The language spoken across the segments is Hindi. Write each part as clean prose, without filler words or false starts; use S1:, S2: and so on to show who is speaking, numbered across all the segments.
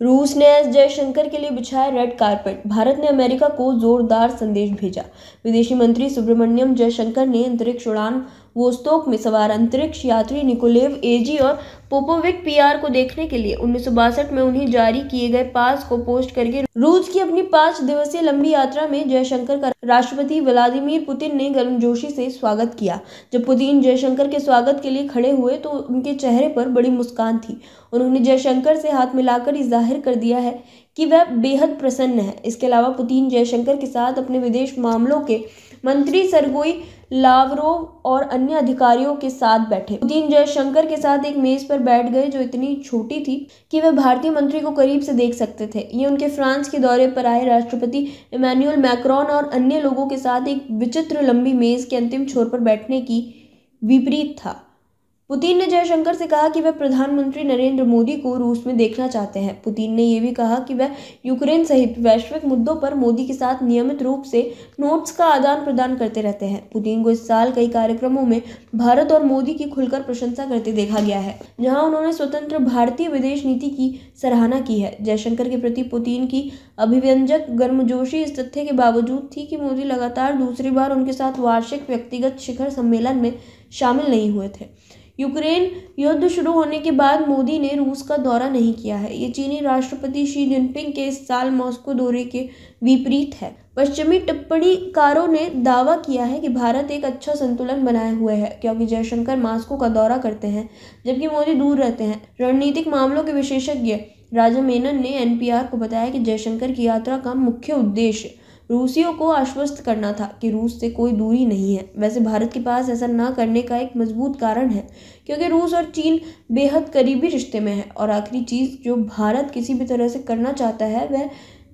S1: रूस ने एस जयशंकर के लिए बिछाया रेड कारपेट। भारत ने अमेरिका को जोरदार संदेश भेजा। विदेशी मंत्री सुब्रमण्यम जयशंकर ने अंतरिक्ष उड़ान वोस्तोक में सवार अंतरिक्ष यात्री निकोलेव एजी और पोपोविक पीआर को देखने के लिए 1962 में उन्हें जारी किए गए पास को पोस्ट करके रूस की अपनी 5 दिवसीय लंबी यात्रा में जयशंकर का राष्ट्रपति व्लादिमीर पुतिन ने गर्मजोशी से स्वागत किया। जब पुतिन जयशंकर के स्वागत के लिए खड़े हुए तो उनके चेहरे पर बड़ी मुस्कान थी। उन्होंने जयशंकर से हाथ मिलाकर जाहिर कर दिया है कि वह बेहद प्रसन्न है। इसके अलावा पुतिन जयशंकर के साथ अपने विदेश मामलों के मंत्री सरगोई लावरोव और अन्य अधिकारियों के साथ बैठे। पुतिन जयशंकर के साथ एक मेज पर बैठ गए जो इतनी छोटी थी कि वह भारतीय मंत्री को करीब से देख सकते थे। ये उनके फ्रांस के दौरे पर आए राष्ट्रपति इमैनुअल मैक्रोन और अन्य लोगों के साथ एक विचित्र लंबी मेज के अंतिम छोर पर बैठने की विपरीत था। पुतिन ने जयशंकर से कहा कि वह प्रधानमंत्री नरेंद्र मोदी को रूस में देखना चाहते हैं। पुतिन ने यह भी कहा कि वह यूक्रेन सहित वैश्विक मुद्दों पर मोदी के साथ नियमित रूप से नोट्स का आदान प्रदान करते रहते हैं। पुतिन को इस साल कई कार्यक्रमों में भारत और मोदी की खुलकर प्रशंसा करते देखा गया है, जहां उन्होंने स्वतंत्र भारतीय विदेश नीति की सराहना की है। जयशंकर के प्रति पुतिन की अभिव्यंजक गर्मजोशी इस तथ्य के बावजूद थी कि मोदी लगातार दूसरी बार उनके साथ वार्षिक व्यक्तिगत शिखर सम्मेलन में शामिल नहीं हुए थे। यूक्रेन युद्ध शुरू होने के बाद मोदी ने रूस का दौरा नहीं किया है। ये चीनी राष्ट्रपति शी जिनपिंग के इस साल मॉस्को दौरे के विपरीत है। पश्चिमी टिप्पणीकारों ने दावा किया है कि भारत एक अच्छा संतुलन बनाए हुए है, क्योंकि जयशंकर मॉस्को का दौरा करते हैं जबकि मोदी दूर रहते हैं। रणनीतिक मामलों के विशेषज्ञ राजा मेनन ने एनपीआर को बताया कि जयशंकर की यात्रा का मुख्य उद्देश्य रूसियों को आश्वस्त करना था कि रूस से कोई दूरी नहीं है। वैसे भारत के पास ऐसा न करने का एक मजबूत कारण है, क्योंकि रूस और चीन बेहद करीबी रिश्ते में है। और आखिरी चीज जो भारत किसी भी तरह से करना चाहता है वह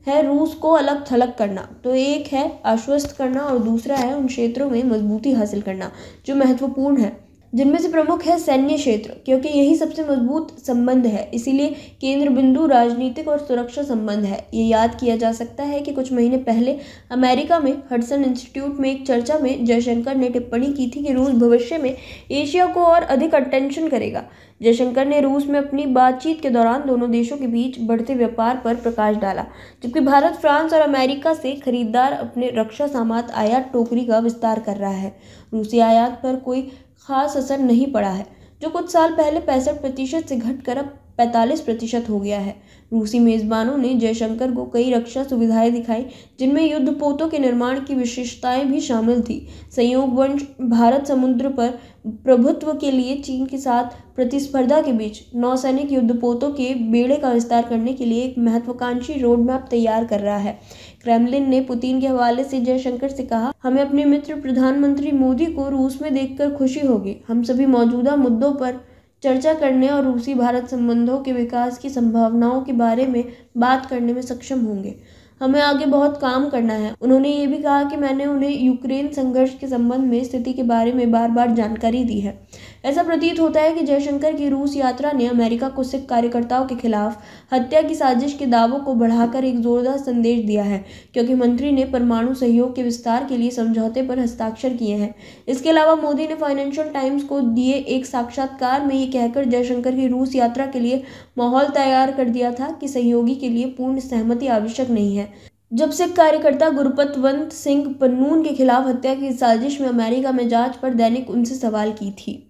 S1: है रूस को अलग थलग करना। तो एक है आश्वस्त करना और दूसरा है उन क्षेत्रों में मजबूती हासिल करना जो महत्वपूर्ण है, जिनमें से प्रमुख है सैन्य क्षेत्र, क्योंकि यही सबसे मजबूत संबंध है। इसीलिए केंद्र बिंदु राजनीतिक और सुरक्षा संबंध है। ये याद किया जा सकता है कि कुछ महीने पहले अमेरिका में हडसन इंस्टीट्यूट में एक चर्चा में जयशंकर ने टिप्पणी की थी कि रूस भविष्य में एशिया को और अधिक अटेंशन करेगा। जयशंकर ने रूस में अपनी बातचीत के दौरान दोनों देशों के बीच बढ़ते व्यापार पर प्रकाश डाला, जबकि भारत फ्रांस और अमेरिका से खरीदार अपने रक्षा सामान आयात टोकरी का विस्तार कर रहा है। रूसी आयात पर कोई खास असर नहीं पड़ा है, जो कुछ साल पहले 65% से घटकर अब 45% हो गया है। रूसी मेजबानों ने जयशंकर को कई रक्षा सुविधाएं दिखाई, जिनमें युद्धपोतों के निर्माण की विशेषताएं भी शामिल थी। संयोगवश भारत समुद्र पर प्रभुत्व के लिए चीन के साथ प्रतिस्पर्धा के बीच नौसैनिक युद्धपोतों के बेड़े का विस्तार करने के लिए एक महत्वाकांक्षी रोडमैप तैयार कर रहा है। क्रेमलिन ने पुतिन के हवाले से जयशंकर से कहा, हमें अपने मित्र प्रधानमंत्री मोदी को रूस में देखकर खुशी होगी। हम सभी मौजूदा मुद्दों पर चर्चा करने और रूसी भारत संबंधों के विकास की संभावनाओं के बारे में बात करने में सक्षम होंगे। हमें आगे बहुत काम करना है। उन्होंने ये भी कहा कि मैंने उन्हें यूक्रेन संघर्ष के संबंध में स्थिति के बारे में बार बार जानकारी दी है। ऐसा प्रतीत होता है कि जयशंकर की रूस यात्रा ने अमेरिका को सिख कार्यकर्ताओं के खिलाफ हत्या की साजिश के दावों को बढ़ाकर एक जोरदार संदेश दिया है, क्योंकि मंत्री ने परमाणु सहयोग के विस्तार के लिए समझौते पर हस्ताक्षर किए हैं। इसके अलावा मोदी ने फाइनेंशियल टाइम्स को दिए एक साक्षात्कार में ये कहकर जयशंकर की रूस यात्रा के लिए माहौल तैयार कर दिया था कि सहयोगी के लिए पूर्ण सहमति आवश्यक नहीं है। जब सिख कार्यकर्ता गुरपतवंत सिंह पन्नून के खिलाफ हत्या की साजिश में अमेरिका में जांच पर दैनिक उनसे सवाल की थी।